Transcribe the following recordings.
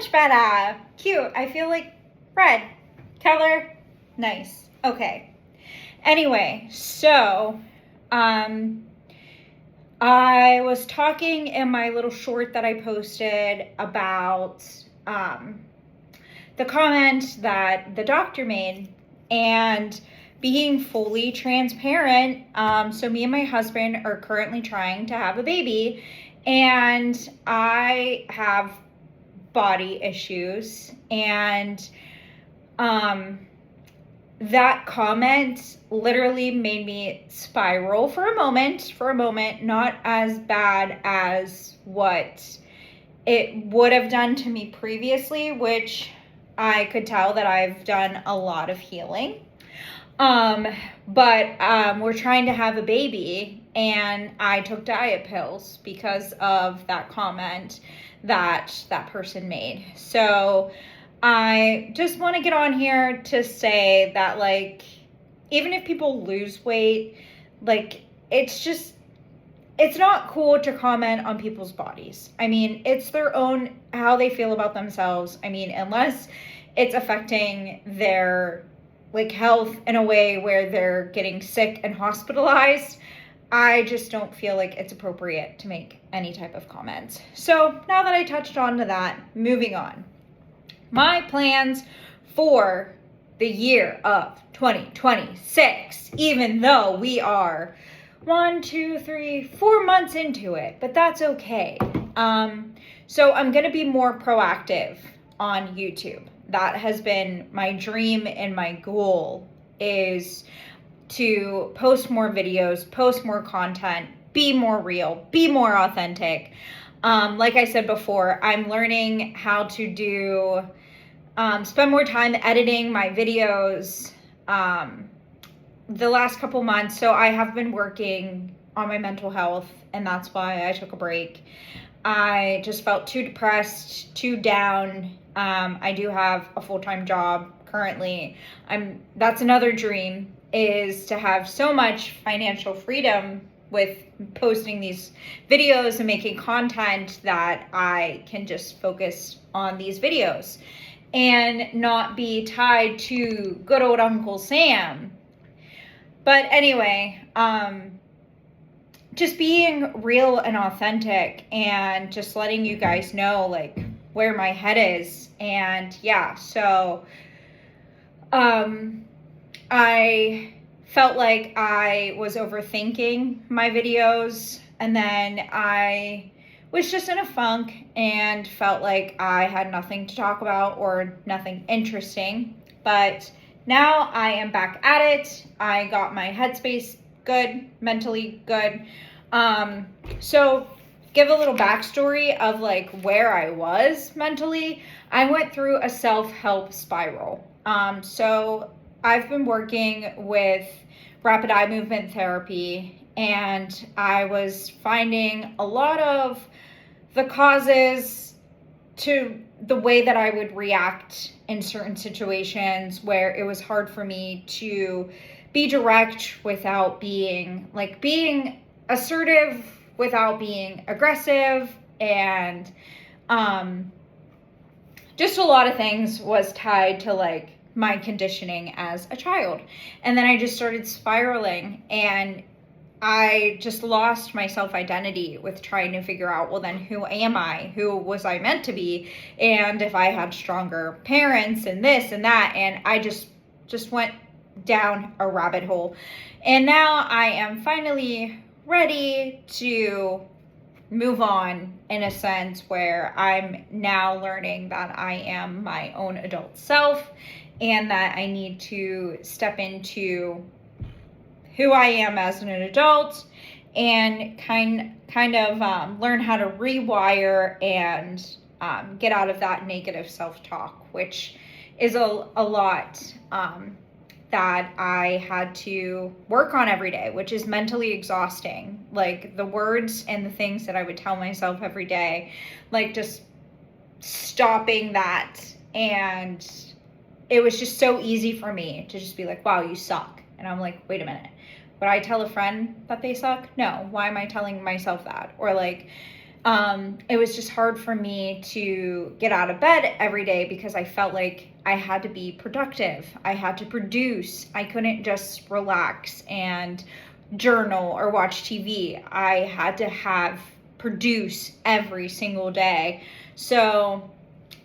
much better. Cute. I feel like red color. Nice. Okay. Anyway, so I was talking in my little short that I posted about the comment that the doctor made, and being fully transparent. So me and my husband are currently trying to have a baby, and I have body issues, and that comment literally made me spiral for a moment, not as bad as what it would have done to me previously, which I could tell that I've done a lot of healing. But we're trying to have a baby, and I took diet pills because of that comment that person made. So I just want to get on here to say that, like, even if people lose weight, like, it's not cool to comment on people's bodies. I mean, it's their own, how they feel about themselves. I mean, unless it's affecting their, like, health in a way where they're getting sick and hospitalized, I just don't feel like it's appropriate to make any type of comments. So now that I touched on to that, moving on. My plans for the year of 2026, even though we are 4 months into it, but that's okay. So I'm going to be more proactive on YouTube. That has been my dream and my goal, is to post more videos, post more content, be more real, be more authentic. Like I said before, I'm learning how to do, spend more time editing my videos the last couple months. So I have been working on my mental health, and that's why I took a break. I just felt too depressed, too down. I do have a full-time job currently. That's another dream, is to have so much financial freedom with posting these videos and making content that I can just focus on these videos and not be tied to good old Uncle Sam. But anyway, just being real and authentic and just letting you guys know, like, where my head is. And yeah, so I felt like I was overthinking my videos, and then I was just in a funk and felt like I had nothing to talk about or nothing interesting. But now I am back at it. I got my headspace good, mentally good. So give a little backstory of, like, where I was mentally. I went through a self-help spiral. So I've been working with rapid eye movement therapy, and I was finding a lot of the causes to the way that I would react in certain situations where it was hard for me to be direct without being assertive, without being aggressive, and just a lot of things was tied to, like, my conditioning as a child. And then I just started spiraling, and I just lost my self-identity with trying to figure out, well, then who am I? Who was I meant to be? And if I had stronger parents and this and that, and I just went down a rabbit hole. And now I am finally ready to move on, in a sense where I'm now learning that I am my own adult self, and that I need to step into who I am as an adult and kind of learn how to rewire and get out of that negative self-talk, which is a lot that I had to work on every day, which is mentally exhausting. Like, the words and the things that I would tell myself every day, like, just stopping that. And it was just so easy for me to just be like, wow, you suck. And I'm like, wait a minute. Would I tell a friend that they suck? No. Why am I telling myself that? Or, like, It was just hard for me to get out of bed every day because I felt like I had to be productive. I had to produce. I couldn't just relax and journal or watch TV. I had to produce every single day. So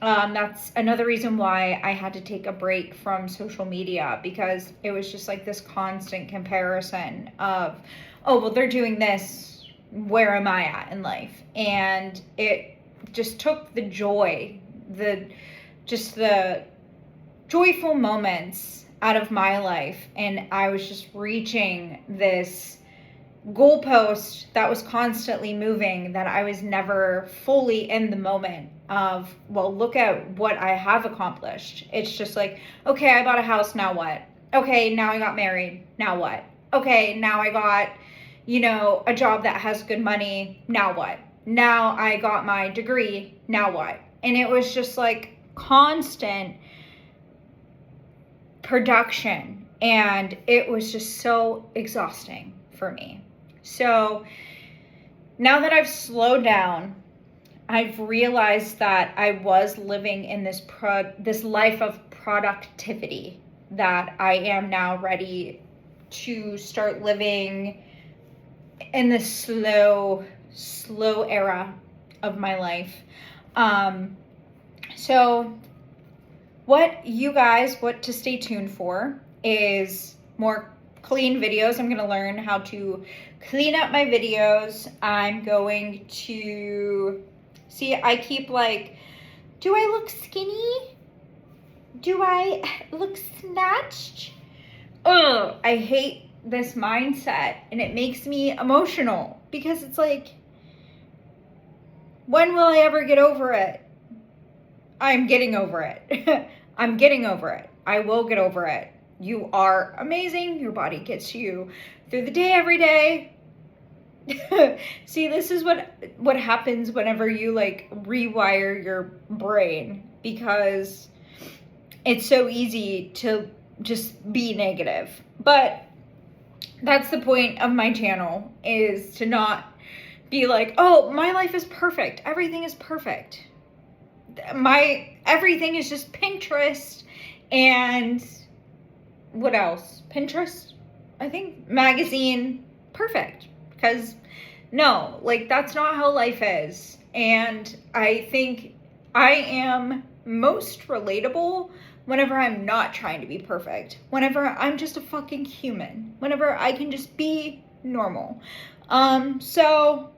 that's another reason why I had to take a break from social media, because it was just like this constant comparison of, oh, well, they're doing this. Where am I at in life? And it just took the joy, the joyful moments out of my life. And I was just reaching this goalpost that was constantly moving, that I was never fully in the moment of, well, look at what I have accomplished. It's just like, okay, I bought a house, now what? Okay, now I got married, now what? Okay, now I got, a job that has good money, now what? Now I got my degree, now what? And it was just like constant production, and it was just so exhausting for me. So now that I've slowed down, I've realized that I was living in this life of productivity, that I am now ready to start living in this slow era of my life. So what to stay tuned for is more clean videos. I'm going to learn how to clean up my videos. I'm going to see, I keep like, do I look skinny? Do I look snatched? Ugh, I hate this mindset, and it makes me emotional, because it's like, when will I ever get over it? I'm getting over it. I'm getting over it. I will get over it. You are amazing. Your body gets you through the day every day. See, this is what happens whenever you like rewire your brain, because it's so easy to just be negative. But that's the point of my channel, is to not be like, oh, my life is perfect. Everything is perfect. Everything is just Pinterest and what else? Pinterest, I think, magazine, perfect. Because no, like, that's not how life is. And I think I am most relatable whenever I'm not trying to be perfect, whenever I'm just a fucking human, whenever I can just be normal. So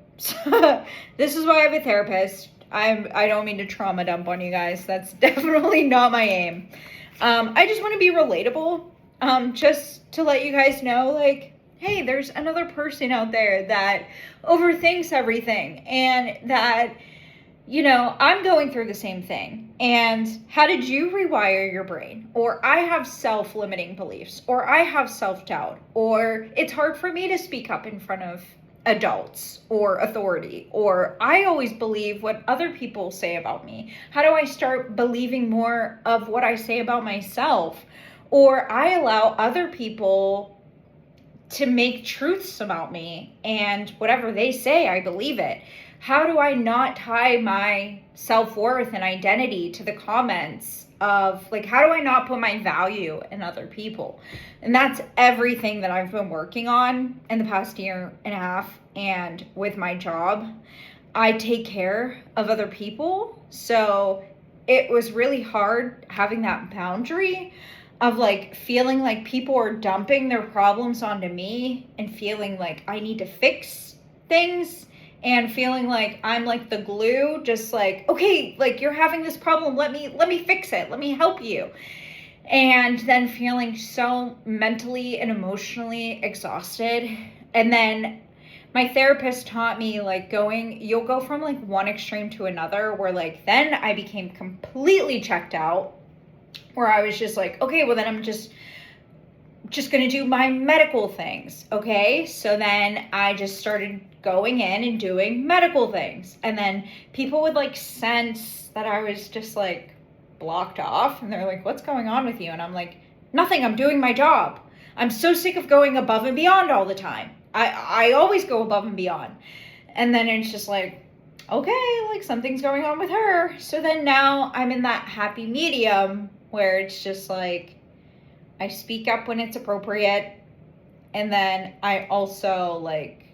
this is why I have a therapist. I don't mean to trauma dump on you guys. That's definitely not my aim. I just want to be relatable, just to let you guys know, like, hey, there's another person out there that overthinks everything, and that, I'm going through the same thing. And how did you rewire your brain? Or I have self-limiting beliefs, or I have self-doubt, or it's hard for me to speak up in front of adults or authority, or I always believe what other people say about me. How do I start believing more of what I say about myself? Or I allow other people to make truths about me, and whatever they say, I believe it. How do I not tie my self-worth and identity to the comments of, like, how do I not put my value in other people? And that's everything that I've been working on in the past year and a half. And with my job, I take care of other people. So it was really hard having that boundary of like feeling like people are dumping their problems onto me, and feeling like I need to fix things, and feeling like I'm like the glue, just like, okay, like, you're having this problem, let me fix it, let me help you. And then feeling so mentally and emotionally exhausted. And then my therapist taught me, like, you'll go from like one extreme to another, where like, then I became completely checked out, where I was just like, okay, well then I'm just gonna do my medical things. Okay, so then I just started going in and doing medical things, and then people would like sense that I was just like blocked off, and they're like, what's going on with you? And I'm like, nothing, I'm doing my job. I'm so sick of going above and beyond all the time. I always go above and beyond. And then it's just like, okay, like something's going on with her. So then now I'm in that happy medium where it's just like I speak up when it's appropriate, and then I also like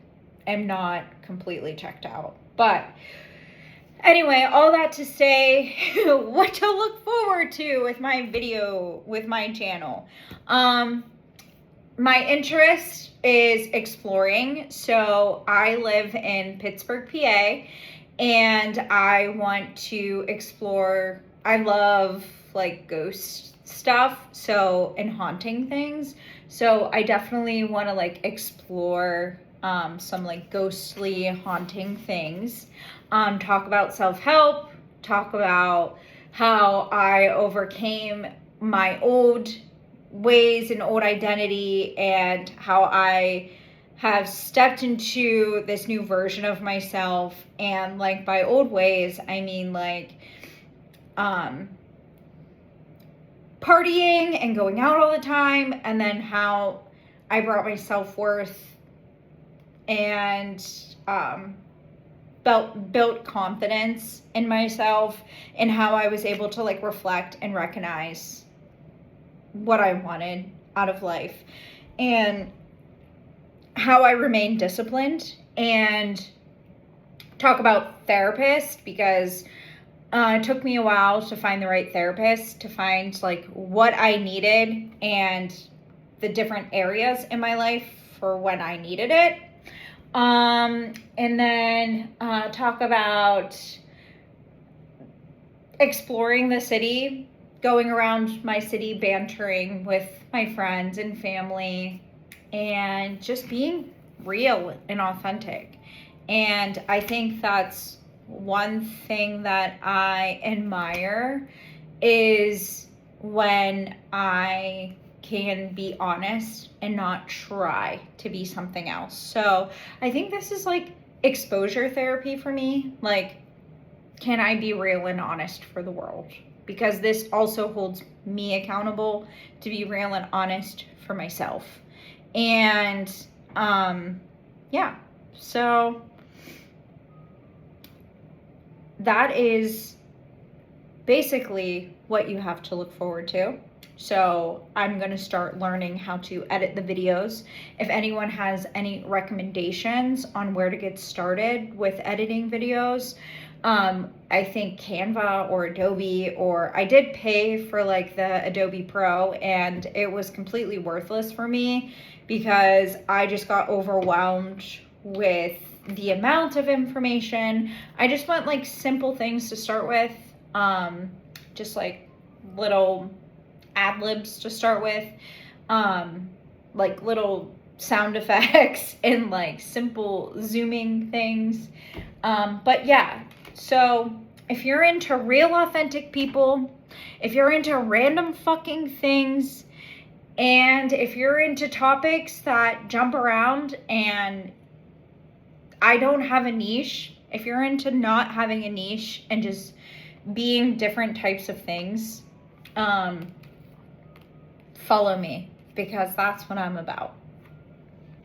am not completely checked out. But anyway, all that to say, what to look forward to with my video, with my channel. My interest is exploring. So I live in Pittsburgh, PA, and I want to explore. I love like ghost stuff, so, and haunting things. So I definitely want to like explore some like ghostly haunting things. Talk about self-help, talk about how I overcame my old ways and old identity, and how I have stepped into this new version of myself. And like by old ways, I mean like partying and going out all the time, and then how I brought my self-worth and built confidence in myself, and how I was able to like reflect and recognize what I wanted out of life, and how I remain disciplined, and talk about therapist, because it took me a while to find the right therapist, to find like what I needed and the different areas in my life for when I needed it. And then talk about exploring the city, going around my city, bantering with my friends and family, and just being real and authentic. And I think that's one thing that I admire, is when I can be honest and not try to be something else. So I think this is like exposure therapy for me. Like, can I be real and honest for the world? Because this also holds me accountable to be real and honest for myself. And yeah, so that is basically what you have to look forward to. So I'm going to start learning how to edit the videos. If anyone has any recommendations on where to get started with editing videos, I think Canva or Adobe, or I did pay for like the Adobe Pro, and it was completely worthless for me because I just got overwhelmed with the amount of information. I just want like simple things to start with, just like little ad libs to start with, like little sound effects and like simple zooming things. But yeah, so if you're into real authentic people, if you're into random fucking things, and if you're into topics that jump around and I don't have a niche, if you're into not having a niche and just being different types of things, follow me, because that's what I'm about.